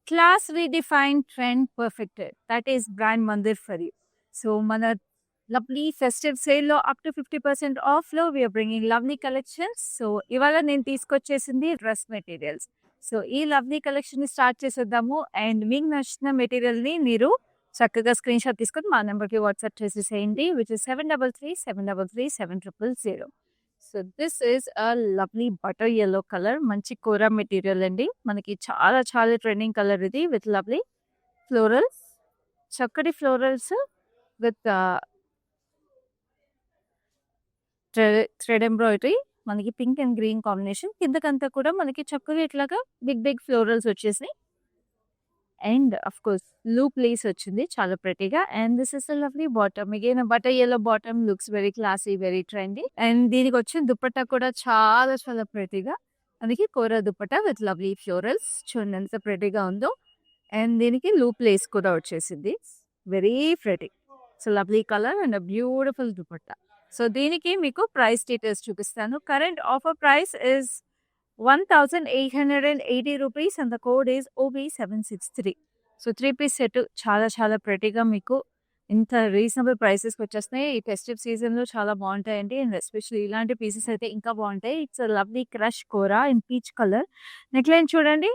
class redefined, trend perfected. That is brand Mandir for you. So mana lovely festive sale lo up to 50% off lo we are bringing lovely collections. So ivala నేను తీసుకొచ్చేసింది dress materials. So ఈ lovely collection ని start చేసేద్దాము. And మీకు నచ్చిన material ని మీరు చక్కగా screen shot తీసుకొని మా నెంబర్కి వాట్సాప్ చేసేసేయండి, which is 7337337000. So this is a lovely butter yellow colour, మంచి కోరా మెటీరియల్ అండి. మనకి చాలా చాలా ట్రెండింగ్ కలర్ ఇది, విత్ లవ్లీ ఫ్లోరల్స్, చక్కటి ఫ్లోరల్స్ విత్ థ్రెడ్ ఎంబ్రాయిడరీ. మనకి పింక్ అండ్ గ్రీన్ కాంబినేషన్. కిందకంతా కూడా మనకి చక్కగా ఇట్లాగా బిగ్ బిగ్ ఫ్లోరల్స్ వచ్చేసినాయి. And of course loop lace వచ్చింది చాలా ప్రెటీగా. And this is a lovely bottom. Again butter yellow bottom looks very classy, very trendy. And దీనికి వచ్చిన దుపట్టా కూడా చాలా చాలా ప్రెటీగా. అందుకే కోరా దుపట్టా విత్ లవ్లీ ఫ్లోరల్స్. చూడండి ఎంత ప్రెటీగా ఉందో. అండ్ దీనికి లూప్ లేస్ కూడా వచ్చేసింది, very pretty. So lovely colour and beautiful dupatta. So దీనికి మీకు ప్రైస్ డీటెయిల్స్ చూపిస్తాను. Current offer price is 1880 rupees and the code is OB763. So 3-piece set చాలా చాలా ప్రెటీగా మీకు ఇంత రీజనబుల్ ప్రైసెస్కి వచ్చేస్తున్నాయి. ఈ ఫెస్టివ్ సీజన్లో చాలా బాగుంటాయండి. అండ్ ఎస్పెషల్లీ ఇలాంటి పీసెస్ అయితే ఇంకా బాగుంటాయి. It's lovely crush kora in peach colour. Neckline చూడండి,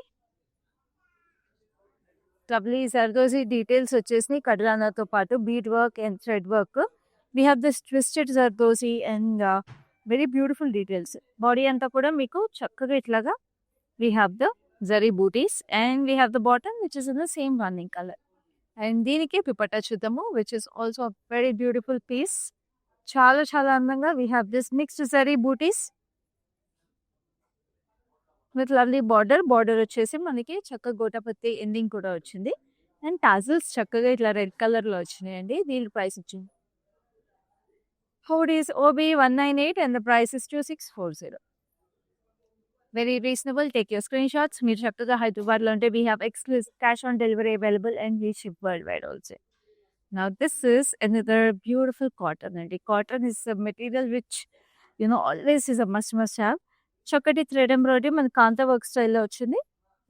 లవ్లీ జర్దోజీ డీటెయిల్స్ వచ్చేసినాయి. కడ్రానాతో పాటు bead work and thread work. We have this twisted zardozi and very beautiful details. Body అంతా కూడా మీకు చక్కగా ఇట్లాగా we have the zari butis and we have the bottom which is in the same running colour. And దీనికి దుపట్టా చూద్దాము, which is also very beautiful piece. చాలా చాలా అందంగా we have this mixed zari butis with lovely border. Border వచ్చేసి మనకి చక్కగా గోటాపత్తి ఎండింగ్ కూడా వచ్చింది. అండ్ టాజిల్స్ చక్కగా ఇట్లా రెడ్ కలర్లో వచ్చినాయండి. దీని ప్రైస్ వచ్చింది code is OB198 and the price is 2640. Very reasonable. Take your screenshots. మీరు చక్కగా హైదరాబాద్లో ఉంటే we have exclusive cash on delivery available and we ship worldwide also. Now this is another beautiful cotton అండి. Cotton is a material which always is a must have. చక్కటి thread embroidery మన kantha work స్టైల్లో వచ్చింది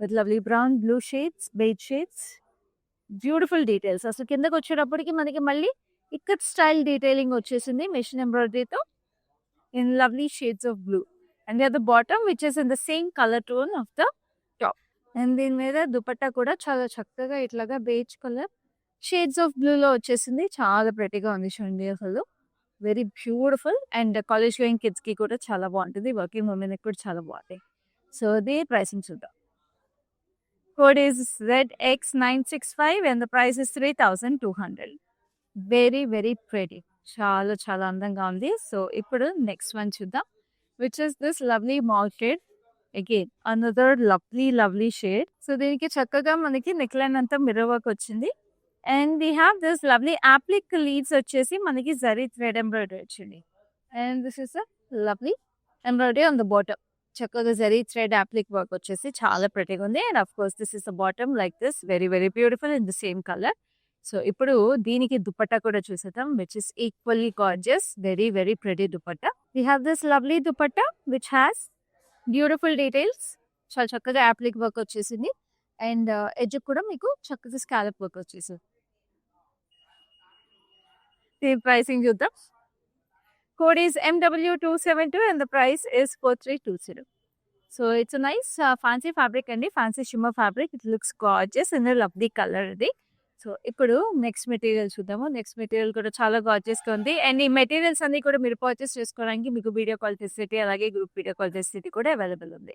with lovely brown, blue shades, beige shades, beautiful details. అసలు కిందకి వచ్చేటప్పటికి మనకి మళ్ళీ ఇక్కడ స్టైల్ డీటెయిలింగ్ వచ్చేసింది మెషిన్ ఎంబ్రాయిడరీతో in lovely shades of blue. And the bottom which is in the same colour tone of the top. And దీని మీద దుపట్టా కూడా చాలా చక్కగా ఇట్లాగా బేజ్ కలర్ షేడ్స్ ఆఫ్ బ్లూలో వచ్చేసింది. చాలా ప్రెటీగా ఉంది చూడండి, అసలు very beautiful. And college going కిడ్స్కి కూడా చాలా బాగుంటుంది, వర్కింగ్ ఉమెన్కి కూడా చాలా బాగుంటాయి. సో ది ప్రైసింగ్ చూద్దాం. Code is ZX965 and the price is 3200. Very very pretty, చాలా చాలా అందంగా ఉంది. సో ఇప్పుడు నెక్స్ట్ వన్ చూద్దాం, which is this lovely mall shade. Again another lovely shade. So దీనికి చక్కగా మనకి నెక్లైన్ అంతా మిర్రర్ వర్క్ వచ్చింది. And we have this lovely appliqué leads వచ్చేసి మనకి జరీ థ్రెడ్ ఎంబ్రాయిడరీ వచ్చింది. And this is a lovely embroidery on the bottom. చక్కగా zari thread appliqué work వచ్చేసి చాలా ప్రెటీగా ఉంది. And of course this is the bottom like this, very very beautiful in the same colour. So ఇప్పుడు దీనికి దుపట్టా కూడా చూసేద్దాం, which is equally gorgeous, very very pretty dupatta. We have this lovely dupatta which has beautiful details. చాలా చక్కగా appliqué work వచ్చేసింది. And edge కూడా మీకు చక్కగా స్కాలప్ వర్క్ వచ్చేసింది. దీని ప్రైసింగ్ చూద్దాం. Code is MW272 and the price is 4320. So it's a nice fancy fabric అండి, fancy shimmer fabric. It looks gorgeous in a lovely color ఇది. సో ఇప్పుడు నెక్స్ట్ మెటీరియల్ చూద్దాము. నెక్స్ట్ మెటీరియల్ కూడా చాలా గార్జియస్గా ఉంది. అండ్ ఈ మెటీరియల్స్ అన్ని కూడా మీరు పర్చేస్ చేసుకోవడానికి మీకు వీడియో కాల్ ఫెసిలిటీ అలాగే గ్రూప్ వీడియో కాల్ ఫెసిలిటీ కూడా అవైలబుల్ ఉంది.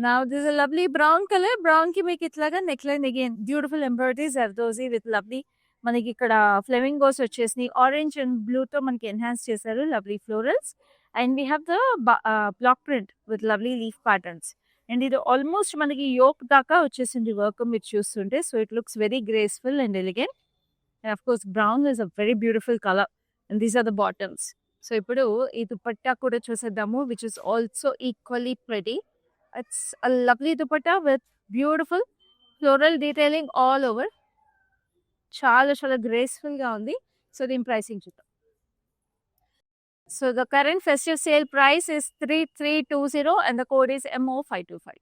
నా దిస్ లవ్లీ బ్రౌన్ కలర్. బ్రౌన్కి మీకు ఇట్లాగా neckline again beautiful embroidery zardozi with lovely మనకి ఇక్కడ ఫ్లెమింగోస్ వచ్చేసినాయి. ఆరెంజ్ అండ్ బ్లూతో మనకి ఎన్హాన్స్ చేశారు lovely florals. And we have the block print with lovely leaf patterns. And ఇది ఆల్మోస్ట్ మనకి యోక్ దాకా వచ్చేసింది వర్క్ మీరు చూస్తుంటే. So it looks very graceful and elegant. And of course brown is a very beautiful colour and these are the bottoms. So ఇప్పుడు ఈ దుపట్టా కూడా చూసేద్దాము, which is also equally pretty. It's a lovely dupatta with beautiful floral detailing all over. చాలా చాలా గ్రేస్ఫుల్గా ఉంది. So దీని pricing చూద్దాం. So the current festive sale price is 3320 and the code is MO525.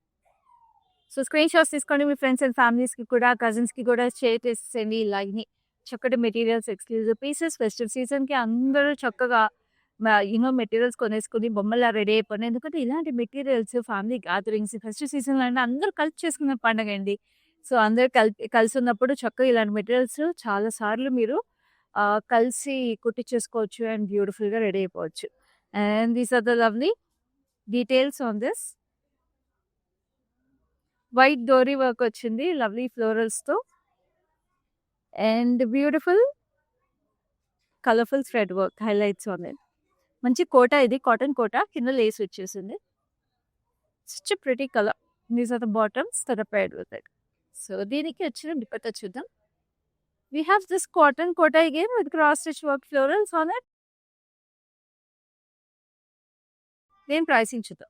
So, screen shots తీసుకోండి. మీ friends and ఫ్యామిలీస్‌కి కూడా, కజిన్స్‌కి కూడా share చేసేసేయండి ఇలాగని. చక్కటి మెటీరియల్స్, ఎక్స్‌క్లూజివ్ పీసెస్ ఫెస్టివ్ సీజన్‌కి అందరూ చక్కగా మెటీరియల్స్ కొనేసుకొని బొమ్మల్లా రెడీ అయిపోండి. ఎందుకంటే ఇలాంటి మెటీరియల్స్ ఫ్యామిలీ గ్యాదరింగ్స్, ఫెస్టివ్ సీజన్‌లో అంటే అందరూ కలిసి చేసుకునే పండగండి. సో, అందరూ కలిసున్నప్పుడు చక్కగా ఇలాంటి మెటీరియల్స్ చాలా సార్లు మీరు కలిసి కుట్టించేసుకోవచ్చు అండ్ బ్యూటిఫుల్‌గా రెడీ అయిపోవచ్చు. And these are the lovely details on this. White dori work వచ్చింది లవ్లీ ఫ్లోరల్స్‌తో. And beautiful colourful thread work highlights on it. మంచి కోట ఇది. కాటన్ కోట. కింద లేస్ వచ్చేసింది. Such a pretty colour. These are the bottoms that are paired with it. So, దీనికి వచ్చిన దుపట్టా చూద్దాం. We have this cotton kota again with cross stitch work florals on it. Then pricing chuda.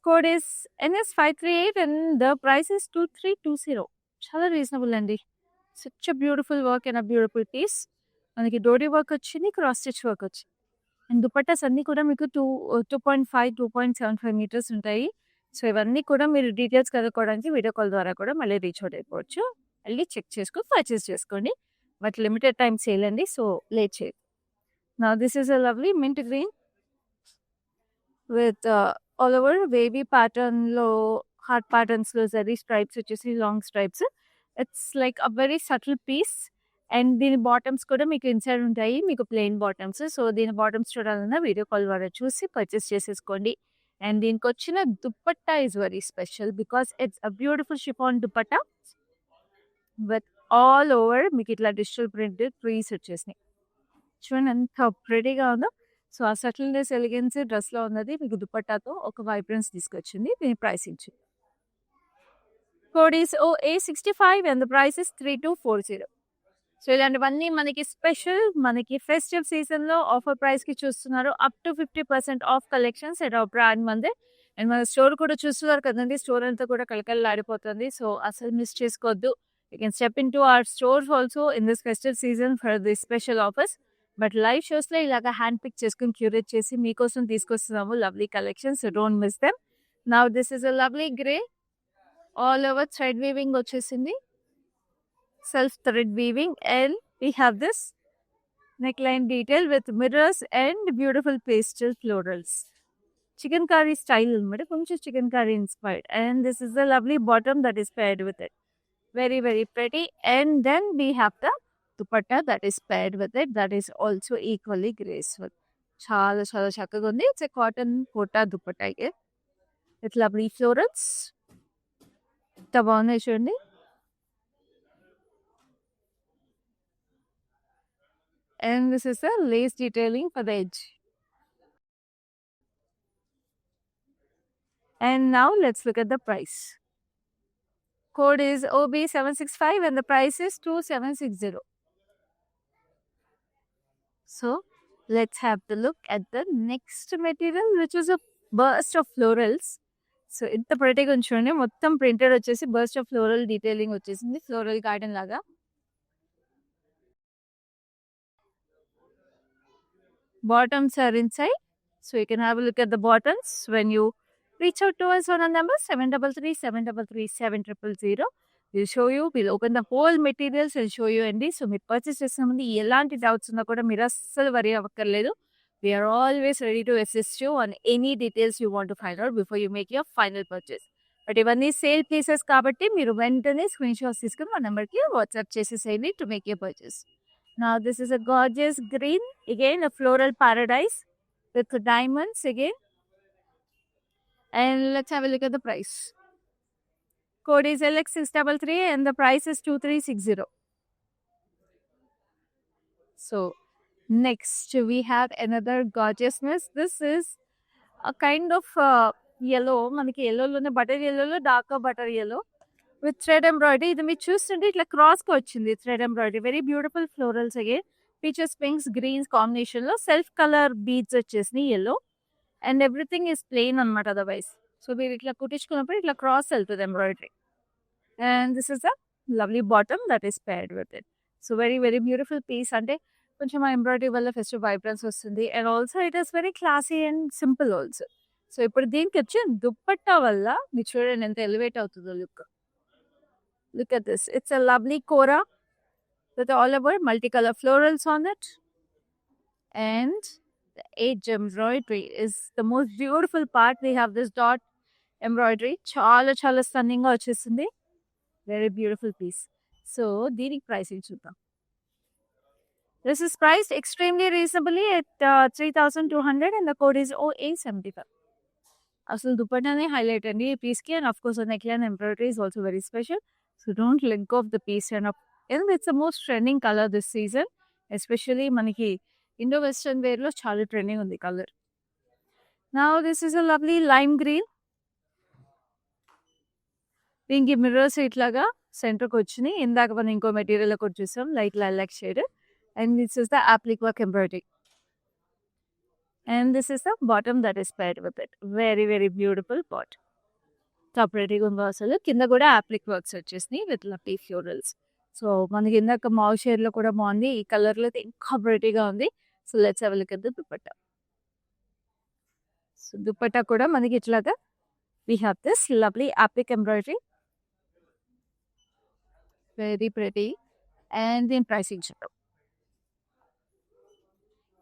Code is NS538 and the price is 2320. Chala reasonable andi. Such a beautiful work and a beautiful piece. Manaki dori work vachindi, cross stitch work vachindi. And dupattas anni kuda meeku 2.5 2.75 meters untayi. So, ఇవన్నీ కూడా మీరు details కనుక్కోవడానికి video call ద్వారా కూడా మళ్ళీ reach out అయిపోవచ్చు. వెళ్ళి check చేసుకొని పర్చేస్ చేసుకోండి. బట్ లిమిటెడ్ టైమ్ సేల్ అండి. సో, లేట్ చేయదు. Now this is a lovely mint green with all over wavy ప్యాటర్న్‌లో హార్ట్ ప్యాటర్న్స్‌లో జరీ స్ట్రైప్స్ వచ్చేసి long stripes. It's like a very subtle piece. And దీని బాటమ్స్ కూడా మీకు ఇన్సైడ్ ఉంటాయి. మీకు ప్లెయిన్ బాటమ్స్. సో, దీని బాటమ్స్ చూడాలన్నా వీడియో కాల్ ద్వారా చూసి పర్చేస్ చేసేసుకోండి. అండ్ దీనికొచ్చిన dupatta is very special because it's a beautiful chiffon dupatta with all over మీకు ఇట్లా డిజిటల్ ప్రింట్ ట్రీస్ వచ్చేసినాయి. చూడండి ఎంత ప్రెటీగా ఉందో. సో, ఆ సటిల్నెస్, ఎలిగెన్స్ డ్రెస్‌లో ఉన్నది మీకు దుపట్టాతో ఒక వైబ్రెన్స్ తీసుకొచ్చింది. దీని ప్రైసింగ్ చూద్దాం. Code is OA65 and the price is 3240. So, ఇలాంటివన్నీ మనకి స్పెషల్ మనకి ఫెస్టివ్ సీజన్‌లో ఆఫర్ ప్రైస్‌కి చూస్తున్నారు. Up to 50% off collections at our brand మందే. అండ్ మన స్టోర్ కూడా చూస్తున్నారు కదండీ. స్టోర్ అంతా కూడా కళకళలాడిపోతుంది. సో, అసలు మిస్ చేసుకోవద్దు. You can step into our stores also in this festive season for this special offers. But live షోస్‌లో ఇలాగ హ్యాండ్ పిక్ చేసుకొని క్యూరేట్ చేసి మీకోసం తీసుకొస్తున్నాము lovely collections. So, don't miss them. Now this is a lovely grey all over thread weaving వచ్చేసింది. Self thread weaving, and we have this neckline detail with mirrors and beautiful pastel florals. Chicken curry style anamata, koncham chicken curry inspired, and this is the lovely bottom that is paired with it. Very very pretty. And then we have the dupatta that is paired with it, that is also equally graceful. Chala chala chakkaga undi. It's a cotton kota dupatta again with lovely florals. Inta bagunnai chudandi. And this is the lace detailing for the edge. And now let's look at the price. Code is OB765 and the price is 2760. So, let's have the look at the next material, which is a burst of florals. So, ఇంత prettyగా ఉంచండి. మొత్తం printed వచ్చేసి burst of floral detailing వచ్చేసింది. Floral garden లాగా. Bottoms are inside. So, you can have a look at the bottoms when you reach out to us on our number 733 733 7000. We'll show you. We'll open the whole materials and show you అండి. So, మీరు purchase చేసిన ముందు ఎలాంటి doubts ఉన్నా కూడా మీరు అస్సలు worry అవ్వక్కర్లేదు. We are always ready to assist you on any details you want to find out before you make your final purchase. But ఇవన్నీ సేల్ పీసెస్ కాబట్టి మీరు వెంటనే స్క్రీన్ షాట్స్ తీసుకుని మా నెంబర్కి వాట్సాప్ చేసేసేయండి to make your purchase. Now this is a gorgeous green, again a floral paradise with diamonds again. And let's have a look at the price. Code is LX633 and the price is 2360. So next we have another gorgeousness. This is a kind of yellow. మనకి yellowలోనే butter yellowలో dark butter yellow with thread embroidery. ఇది మీరు చూస్తుంటే ఇట్లా క్రాస్గా వచ్చింది thread embroidery. Very beautiful florals again. Peaches, pinks, greens కాంబినేషన్లో సెల్ఫ్ కలర్ బీడ్స్ వచ్చేసినాయి yellow. And everything is plain అనమాట అదర్వైజ్. సో, మీరు ఇట్లా కుట్టించుకున్నప్పుడు ఇట్లా క్రాస్ వెళ్తుంది embroidery. And this is the lovely bottom that is paired with it. So, very very beautiful piece. అంటే కొంచెం ఆ ఎంబ్రాయిడరీ వల్ల ఫెస్టివ్ వైబ్రెన్స్ వస్తుంది. And also it is very classy and simple also. So ఇప్పుడు దీనికి వచ్చి దుప్పట్టా వల్ల మీరు చూడండి ఎంత ఎలివేట్ అవుతుందో look. Look at this, it's a lovely kora with all over multicolor florals on it, and the edge embroidery is the most beautiful part. We have this dot embroidery, చాలా చాలా stunning గా వచ్చేసింది. Very beautiful piece. So దీనికి pricing చూద్దాం. This is priced extremely reasonably at 3,200 and the code is OA75. అసలు దుపట్టానే highlight అండి ఈ పీస్కి, and of course neckline embroidery is also very special. So don't let go of the piece, and it's the most trending color this season, especially మనకి Indo western wear లో చాలా trending ఉంది colour. Now this is a lovely lime green. దీనికి mirrors ఇట్లాగా సెంటర్కి వచ్చినాయి. ఇందాక మనం ఇంకో మెటీరియల్ కూడా చూసాం light lilac shade, and this is the applique work embroidery, and this is the bottom that is paired with it. Very very beautiful pot. Top రెడీగా ఉందో అసలు. కింద కూడా applique వర్క్స్ వచ్చేసినాయి విత్ లవ్లీ ఫ్లోరల్స్. సో మనకి ఇందాక మావ్ shade లో కూడా బాగుంది, ఈ కలర్ లో అయితే ఇంకా బ్రైటీగా ఉంది. So let's have a look at the dupatta. So dupatta కూడా మనకి ఇట్లాగా we have this lovely applique embroidery, very pretty, and then pricing చూద్దాం.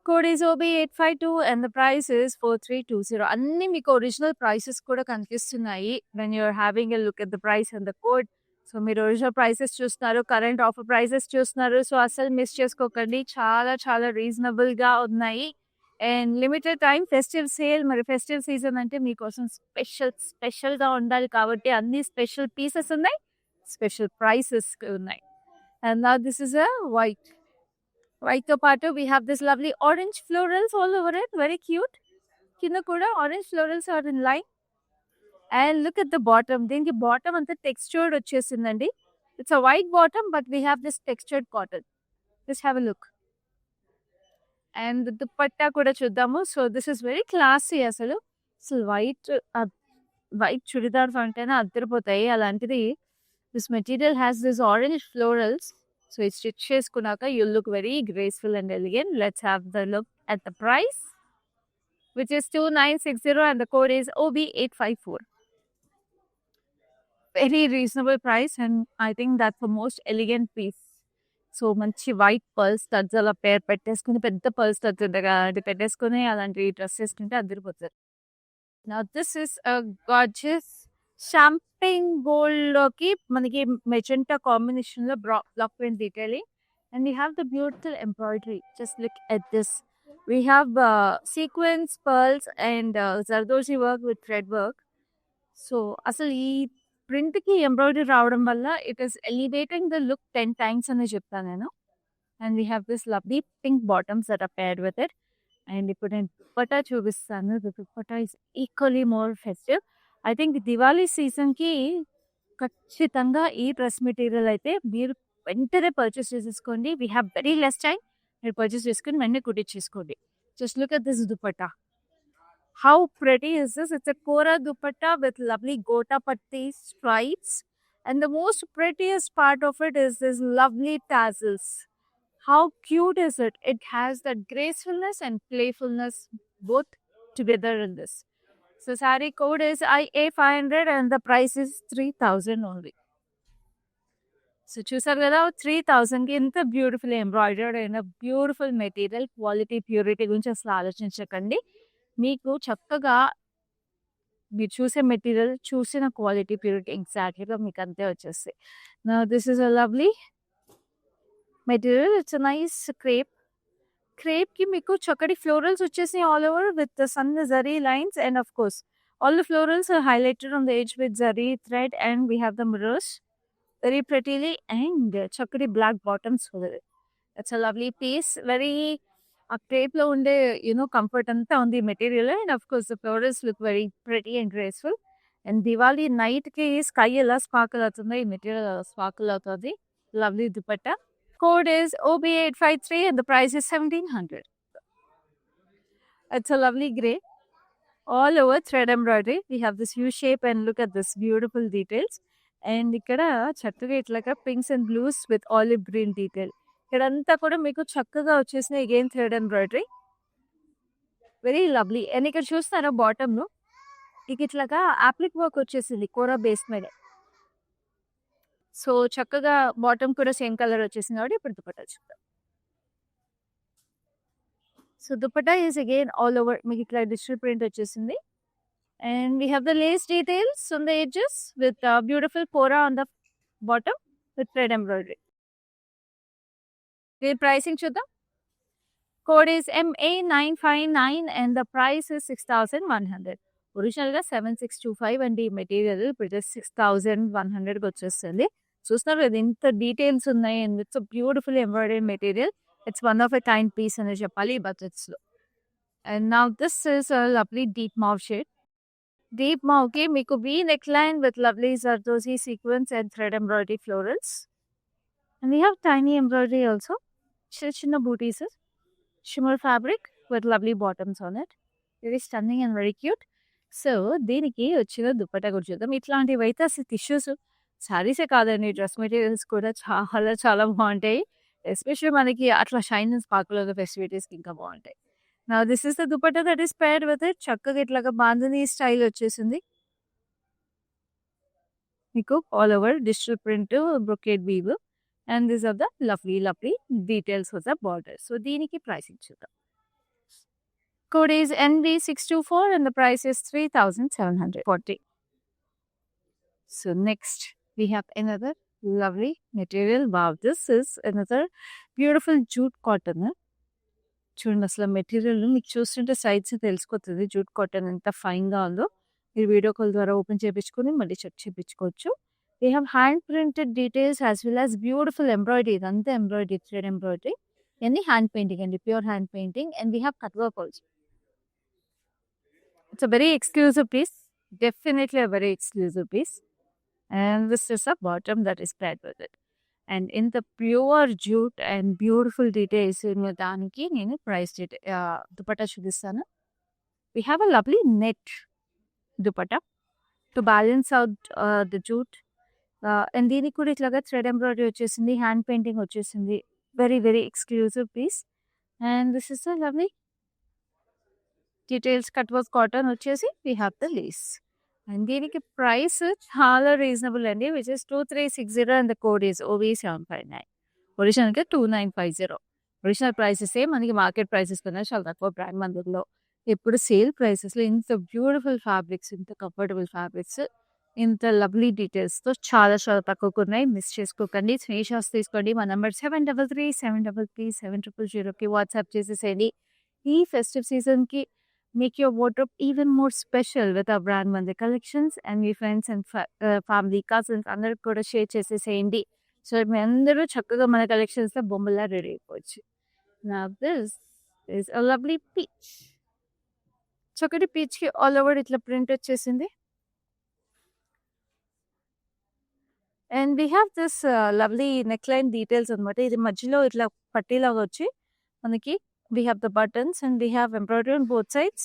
Code is OB852 and the price is 4320. అన్ని మీకు ఒరిజినల్ ప్రైసెస్ కూడా కనిపిస్తున్నాయి when you are having a look at the price and the code. So మీరు original prices చూస్తున్నారు, current offer prices చూస్తున్నారు. So అసలు miss చేసుకోకండి, చాలా చాలా రీజనబుల్ గా ఉన్నాయి. And limited time festive sale, మరి ఫెస్టివ్ సీజన్ అంటే మీకోసం స్పెషల్ గా ఉండాలి కాబట్టి అన్ని స్పెషల్ పీసెస్ ఉన్నాయి, స్పెషల్ ప్రైసెస్ ఉన్నాయి. అండ్ నా దిస్ ఇస్ అ వైట్ తో పాటు we have this lovely orange florals all over it, very cute. కింద కూడా orange florals are in line. And look at the bottom, దీనికి బాటమ్ అంతా textured వచ్చేసిందండి. It's a white bottom but we have this textured cotton. Just have a look. And dupatta కూడా చూద్దాము. So this is very classy అసలు. White chudidars అంటేనే అద్దరిపోతాయి, అలాంటిది this material has this orange florals. So ఇది stitch చేసుకున్నాక you look very graceful and elegant. Let's have the look at the price which is 2960 and the code is OB854. Very reasonable price, and I think that's the most elegant piece. So మంచి white pearls studs అలా పేరు పెట్టేసుకుని, పెద్ద pearls studs ఉండగా అది పెట్టేసుకుని అలాంటి dress వేసుకుంటే అదిరిపోతారు. Now this is a gorgeous champagne gold లోకి మనకి మెజెంటా కాంబినేషన్ లో black print detailing, and we have the beautiful embroidery. Just look at this. We have sequins, pearls, and Zardozi work with thread work. So అసలు ఈ print కి embroidery రావడం వల్ల it is elevating the look 10 times అని చెప్తాను నేను. And we have this lovely pink bottoms that are paired with it. And ఇప్పుడు నేను దుపట్టా చూపిస్తాను. Dupatta is equally more festive. I think Diwali సీజన్కి ఖచ్చితంగా ఈ డ్రెస్ మెటీరియల్ అయితే మీరు వెంటనే పర్చేస్ చేసేసుకోండి. We have very less time. మీరు పర్చేస్ చేసుకుని వెంటనే కుట్టించేసుకోండి. Just look at this dupatta. How pretty is this? It's a Kora dupatta with lovely gota patti stripes. And the most prettiest part of it is this lovely tassels. How cute is it? It has that gracefulness and playfulness both together in this. So saree code is IA500 and the price is 3,000 only. So చూసారు కదా, 3,000కి ఎంత beautiful embroidered అయిన beautiful material. Quality purity గురించి అసలు ఆలోచించకండి. మీకు చక్కగా మీరు చూసే మెటీరియల్, చూసిన క్వాలిటీ, ప్యూరిటీ ఎగ్జాక్ట్లీగా మీకు అంతే వచ్చేస్తాయి. This is a lovely material. It's a nice క్రేప్కి మీకు చక్కటి ఫ్లోరల్స్ వచ్చేసి all over with sun zari lines, and of course all the florals are highlighted on the edge with zari thread, and we have the mirrors very prettily, and చక్కటి black bottoms. It's a lovely piece. Very ఆ క్రేప్లో ఉండే comfort అంతా ఉంది material, and of course the florals look very pretty and graceful. And Diwali నైట్కి sky ఎలా sprinkle అవుతుందో ఈ మెటీరియల్ స్పార్కిల్ అవుతుంది. Lovely dupatta. Code is OB853 and the price is 1,700. It's a lovely grey. All over thread embroidery. We have this U shape and look at this beautiful details. And ikkada చక్కగా ఇట్లాగా pinks and blues with olive green detail. ఇక్కడంతా కూడా మీకు చక్కగా వచ్చేసిన again thread embroidery. Very lovely. And ఇక్కడ చూస్తారా bottom లో ఇక ఇట్లాగా అప్లిక్ వర్క్ వచ్చేసింది కోరా బేస్ మీద. సో, చక్కగా బాటమ్ కూడా సేమ్ కలర్ వచ్చేసింది కాబట్టి ఇప్పుడు దుపట్టా చూద్దాం. So, dupatta is again all over మీకు ఇట్లా డిజిటల్ ప్రింట్ వచ్చేసింది. And we have the lace details on the edges with beautiful kora on the bottom with thread embroidery. The pricing చూద్దాం. Code is MA959 and the price is 6100. Original గా 7625 అండి ఈ material ఇప్పుడు just 6100 కి వచ్చేస్తుంది. చూస్తున్నారు కదా ఇంత డీటెయిల్స్ ఉన్నాయి and it's beautiful embroidery material. It's one of a kind piece అని చెప్పాలి ఈ బడ్జెట్స్ లో. And now this is a lovely deep mauve shade. Deep mauve మీకు V neckline with lovely Zardozi sequence and thread embroidery florals. And we have tiny embroidery also. Chinna booties. Shimmer fabric with lovely bottoms on it. Very stunning and very cute. So దీనికి వచ్చిన దుపట్టా కూడా చూద్దాం. ఇట్లాంటివి అయితే అసలు tissues శారీసే కాదండి dress materials కూడా చాలా చాలా బాగుంటాయి. ఎస్పెషల్లీ మనకి అట్లా షైన్ అండ్ స్పార్కుల్ ఉన్న ఫెస్టివిటీస్కి ఇంకా బాగుంటాయి. Now this is the dupatta that is paired with it. చక్కగా ఇట్లాగా బాంధనీ స్టైల్ వచ్చేసింది. మీకు all over digital print brocade weave and this are the lovely details of the border. So దీనికి ప్రైసింగ్ చూద్దాం. Code is NB624 and the price is 3740. So next we have another lovely material. Wow, this is another beautiful jute cotton. చూడండి అసలు material మీకు చూస్తుంటే sides తెలిసిపోతుంది jute cotton ఎంత ఫైన్గా ఉందో. మీరు వీడియో కాల్ ద్వారా ఓపెన్ చేయించుకొని మళ్ళీ చెక్ చేయించుకోవచ్చు. We have hand printed details as well as beautiful embroidery. ఇదంతా ఎంబ్రాయిడరీ థ్రెడ్ ఎంబ్రాయిడరీ అన్ని హ్యాండ్ పెయింటింగ్ అండి, pure hand painting. And we have cut work also. It's a very exclusive piece, definitely a very exclusive piece. And this is a bottom that is paired with it. And ఇంత pure jute and beautiful details దానికి నేను price dupatta చూపిస్తాను. We have a lovely net dupatta to balance out the jute. And దీనికి కూడా ఇట్లాగా thread embroidery వచ్చేసింది, hand painting వచ్చేసింది. Very very exclusive piece. And this is a lovely details cut work cotton వచ్చేసి we have the lace. And దీనికి price చాలా reasonable అండి, which is 2360 and the code is OV759. ఒరిజినల్గా 2950. Original ప్రైసెసే మనకి market prices కన్నా చాలా తక్కువ బ్రాండ్ మందులో. ఎప్పుడు సేల్ ప్రైసెస్లో ఇంత బ్యూటిఫుల్ ఫ్యాబ్రిక్స్, ఇంత కంఫర్టబుల్ ఫ్యాబ్రిక్స్, ఇంత లవ్లీ డీటెయిల్స్తో చాలా చాలా తక్కువకు ఉన్నాయి. మిస్ చేసుకోకండి, స్క్రీన్ షాట్స్ తీసుకోండి. మా నెంబర్ 7337337000కి వాట్సాప్ చేసేసేయండి. ఈ ఫెస్టివ్ సీజన్కి make your wardrobe even more special with our brand Mandi collections, and me friends and family cousins అందరికి కూడా షేర్ చేసేసేయండి. సో మీ అందరూ చక్కగా మన కలెక్షన్స్లో బొమ్మలా రెడీ అయిపోవచ్చు. నా this is a lovely peach. చక్కటి పీచ్కి ఆల్ ఓవర్ ఇట్లా ప్రింట్ వచ్చేసింది. And we have this lovely neck line details అనమాట. ఇది మధ్యలో ఇట్లా పట్టీలాగా వచ్చి మనకి we have the buttons and we have embroidery on both sides.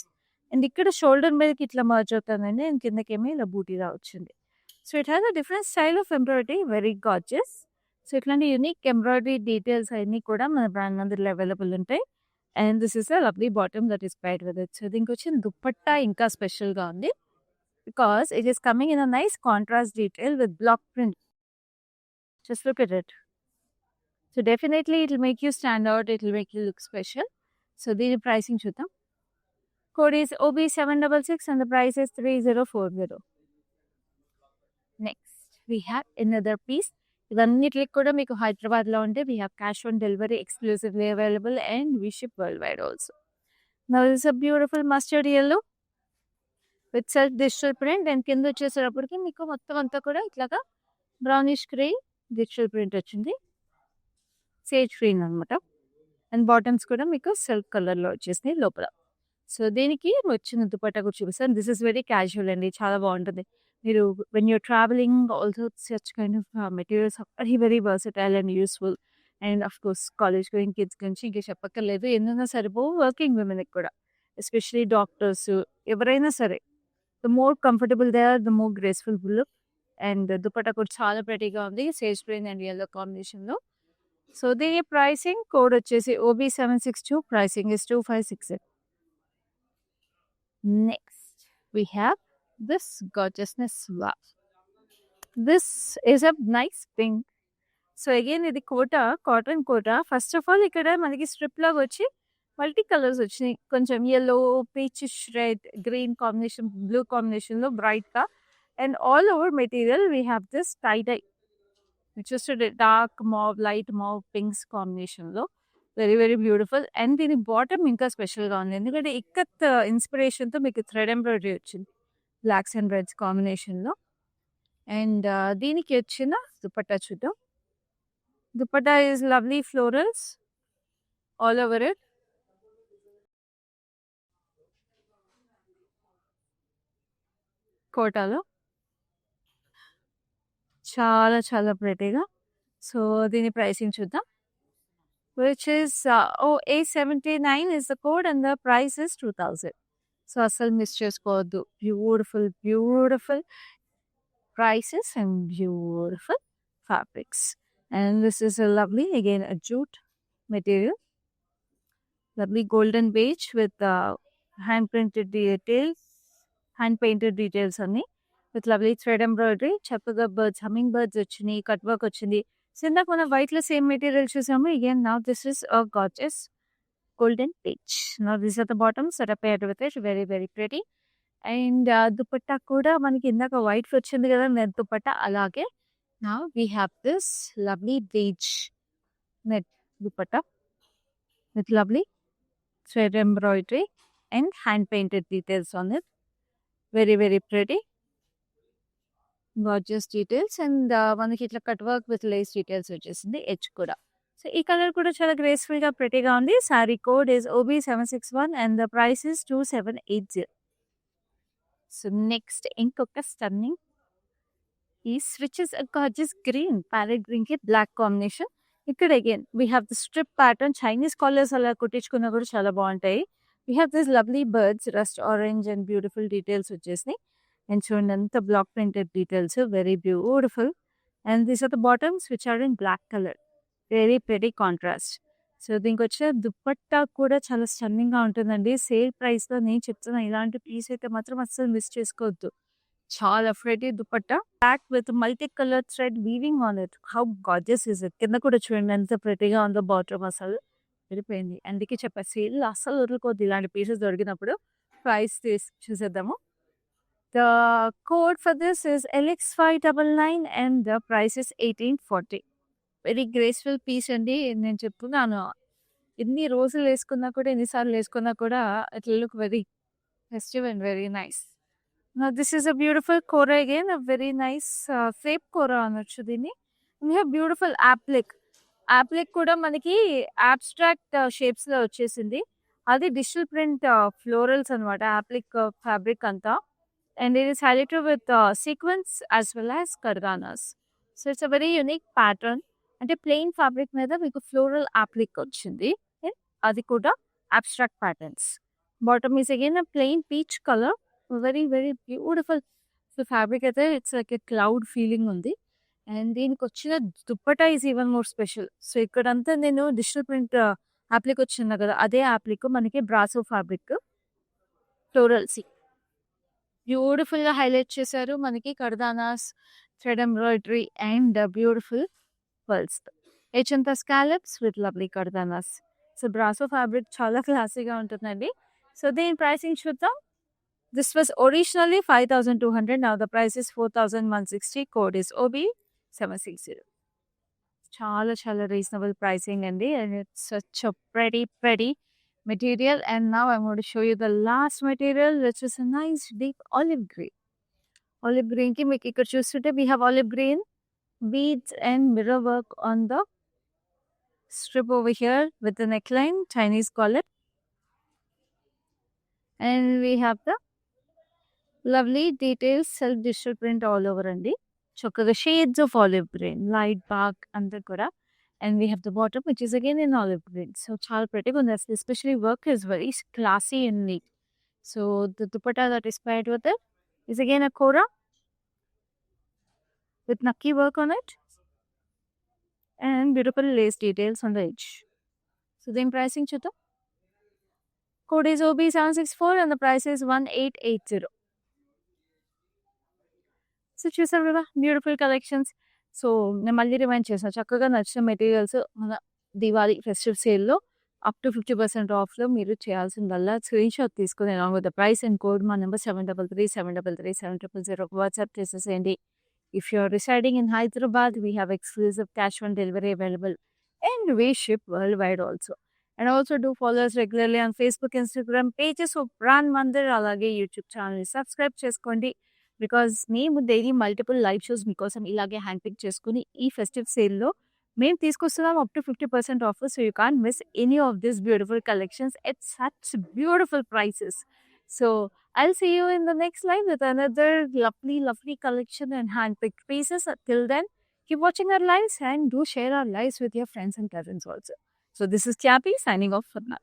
And ఇక్కడ షోల్డర్ మీదకి ఇట్లా మర్జ్ అవుతుందండి, అండ్ కిందకేమో ఇలా బూటీలా వచ్చింది. So it has a different style of embroidery, very gorgeous. So ఇట్లాంటి యూనిక్ ఎంబ్రాయిడరీ డీటెయిల్స్ అన్నీ కూడా మన బ్రాండ్ అందులో అవైలబుల్ ఉంటాయి. And this is a lovely bottom that is paired with it. So దీనికి వచ్చిన దుప్పట్టా ఇంకా స్పెషల్గా ఉంది, because it is coming in a nice contrast detail with black print. Just look at it. So definitely it will make you stand out, it will make you look special. So the pricing చూద్దాం. Code is OB766 and the price is 3040. Next we have another piece. ఇవన్నిటికి కూడా మీకు హైదరాబాద్లో ఉంటే we have cash on delivery exclusively available and we ship worldwide also. Now this is a beautiful mustard yellow with self digital print, and కింద వచ్చేసేటప్పటికి మీకు మొత్తం అంతా కూడా ఇట్లాగా బ్రౌనిష్ గ్రే డిజిటల్ ప్రింట్ వచ్చింది, సేజ్ గ్రీన్ అనమాట. అండ్ బాటమ్స్ కూడా మీకు సిల్క్ కలర్లో వచ్చేసినాయి లోపల. సో దీనికి వచ్చిన దుపట్టా కూడా చూపిస్తాను. దిస్ ఇస్ వెరీ క్యాజువల్ అండి, చాలా బాగుంటుంది. మీరు when you're travelling also such kind of materials very very versatile and useful. And of course college going kids గురించి ఇంకా చెప్పక్కర్లేదు, ఎన్నైనా సరిపో వర్కింగ్ విమెన్కి కూడా, ఎస్పెషలీ డాక్టర్స్ ఎవరైనా సరే, the more comfortable they are, the more graceful look. And dupatta కూడా చాలా ప్రెటీగా ఉంది, సేజ్ గ్రీన్ అండ్ యెల్లో కాంబినేషన్లో. సో దీని ప్రైసింగ్ కోడ్ వచ్చేసి OB762, pricing is 2560. Next we have this gorgeousness. Wow. This is a nice pink. So again ఇది Kota, cotton Kota. First of all ఇక్కడ మనకి స్ట్రిప్ లాగా వచ్చి మల్టీ కలర్స్ వచ్చినాయి. కొంచెం yellow, peachish red, green combination, blue కాంబినేషన్లో బ్రైట్గా. And all over material we have this tie dye which is dark mauve, light mauve, pinks కాంబినేషన్లో. Very very beautiful. అండ్ దీని బాటమ్ ఇంకా స్పెషల్గా ఉంది, ఎందుకంటే ఇక్కత్ ఇన్స్పిరేషన్తో మీకు థ్రెడ్ ఎంబ్రాయిడరీ వచ్చింది బ్లాక్స్ అండ్ రెడ్స్ కాంబినేషన్లో. అండ్ దీనికి వచ్చిన దుపట్టా చూద్దాం. Dupatta is lovely florals all over it. కోటాలో చాలా చాలా ప్రెటీగా. సో దీని ప్రైసింగ్ చూద్దాం. Which is A79 is the code and the price is 2000. So అసలు మిస్ చేసుకోవద్దు. Beautiful beautiful prices and beautiful fabrics. And this is a lovely, again, a jute material. Lovely golden beige with hand printed details, hand painted detailsonni, with lovely thread embroidery. చక్కగా birds, humming birds వచ్చినాయి, cut work వచ్చింది. So ఇందాక మనం white లో same material చూసాము. Again now this is a gorgeous golden beige. Now these are the bottoms that are paired with it. Very very pretty. And dupatta కూడా మనకి ఇందాక white వచ్చింది కదా నెట్ దుపట్టా, అలాగే now we have this lovely beige net dupatta with lovely thread embroidery and hand painted details on it. Very very pretty, gorgeous details. And మనకి ఇట్లా cut work with lace details వచ్చేసింది edge కూడా. So ఈ colour కూడా చాలా graceful గా ప్రెటీగా ఉంది. Sorry code is OB761 and the price is 2780. So next ఇంకొక stunning is which is a gorgeous green, parrot green ki black combination. ఇక్కడ again we have the strip pattern, Chinese collars అలా కుట్టించుకున్నా కూడా చాలా బాగుంటాయి. We have this lovely birds, rust orange and beautiful details వచ్చేసినాయి. And చూడండి ఎంత block printed details, very beautiful. And these are the bottoms which are in black colour, very very contrast. So దీనికి వచ్చే దుపట్టా కూడా చాలా స్టన్నింగ్గా ఉంటుందండి. సేల్ ప్రైస్లో నేను చెప్తున్నా, ఇలాంటి పీస్ అయితే మాత్రం అస్సలు మిస్ చేసుకోవద్దు. చాలా ఫ్రెడీ dupatta, black with multi colour thread weaving on it. How gorgeous is it. కింద కూడా చూడండి ఎంత ప్రెటీగా ఉందో బాటమ్, అసలు వెళ్ళిపోయింది. అందుకే చెప్పా సేల్ అస్సలు వదులుకోద్దు ఇలాంటి పీసెస్ దొరికినప్పుడు. ప్రైస్ చూసేద్దాము. The code for this is LX599 and the price is 1840. Very graceful piece అండి. నేను చెప్తున్నాను, ఎన్ని రోజులు వేసుకున్నా కూడా, ఎన్నిసార్లు వేసుకున్నా కూడా it look very festive and very nice. Now this is a beautiful kora again, a very nice crepe kora అనొచ్చు దీన్ని. We have beautiful applique. Applique కూడా మనకి abstract shapes లో వచ్చేసింది. అది డిజిటల్ ప్రింట్ ఫ్లోరల్స్ అనమాట applique ఫ్యాబ్రిక్ అంతా. And it is highlighted with sequins as well as kardanas. So it's a very unique pattern. అంటే ప్లెయిన్ ఫ్యాబ్రిక్ మీద మీకు ఫ్లోరల్ applique వచ్చింది. అది కూడా abstract patterns. Bottom is again a plain peach color. Very very beautiful. So fabric అయితే it's like a cloud feeling ఉంది. And దీనికి వచ్చిన dupatta is even more special. So ఇక్కడంతా నేను డిజిటల్ ప్రింట్ యాప్లిక్ వచ్చింది కదా, అదే యాప్లిక్ మనకి బ్రాసో ఫ్యాబ్రిక్ ఫ్లోరల్సీ బ్యూటిఫుల్గా హైలైట్ చేశారు. మనకి kardanas, thread embroidery and beautiful pearls, హెచ్ఎంతా scallops with lovely kardanas. So brasso fabric చాలా క్లాసీగా ఉంటుందండి. సో దీని ప్రైసింగ్ చూద్దాం. This was originally 5200. Now the price is 4160. Code is OB760. Chala chala reasonable pricing and it's such a pretty material. And now I'm going to show you the last material, which is a nice deep olive green. Olive green ki meek ikkada chustunte we have olive green beads and mirror work on the strip over here with the neckline, Chinese collar. And we have the lovely details, self digital print all over andi. Chokkaga shades of olive green, light dark under kuda. And we have the bottom which is again in olive green. So చాలా pretty ఉంది. Especially work is very classy and neat. So the dupatta that is paired with it is again a kora with nakki work on it and beautiful lace details on the edge. So the pricing chuta. Code is OB764 and the price is 1880. So, చూసారు గదా! Beautiful collections. So, నేను మళ్ళీ remind చేశా. చక్కగా నచ్చిన materials మన Diwali festive సేల్‌లో up to 50% ఆఫ్‌లో మీరు చేయాల్సిందల్లా స్క్రీన్‌షాట్ తీసుకొని along with the price and code మా నంబర్ 7337337000 వాట్సాప్ చేసేసేయండి. If you're residing in Hyderabad, we have exclusive cash on delivery available and we ship worldwide also. And also do follow us regularly on Facebook, Instagram pages of Pran Mandir అలాగే YouTube channel subscribe చేసుకోండి. Because మేము daily multiple live shows మీకోసం ఇలాగే hand pick చేసుకుని ఈ festive సేల్‌లో మేము తీసుకొస్తున్నాం up to 50% offer. So, you can't miss any of this beautiful collections at such beautiful prices. So, I'll see you in the next live with another lovely, lovely collection and hand-picked pieces. Till then, keep watching our lives and do share our lives with your friends and cousins also. So, this is Kyapi signing off for now.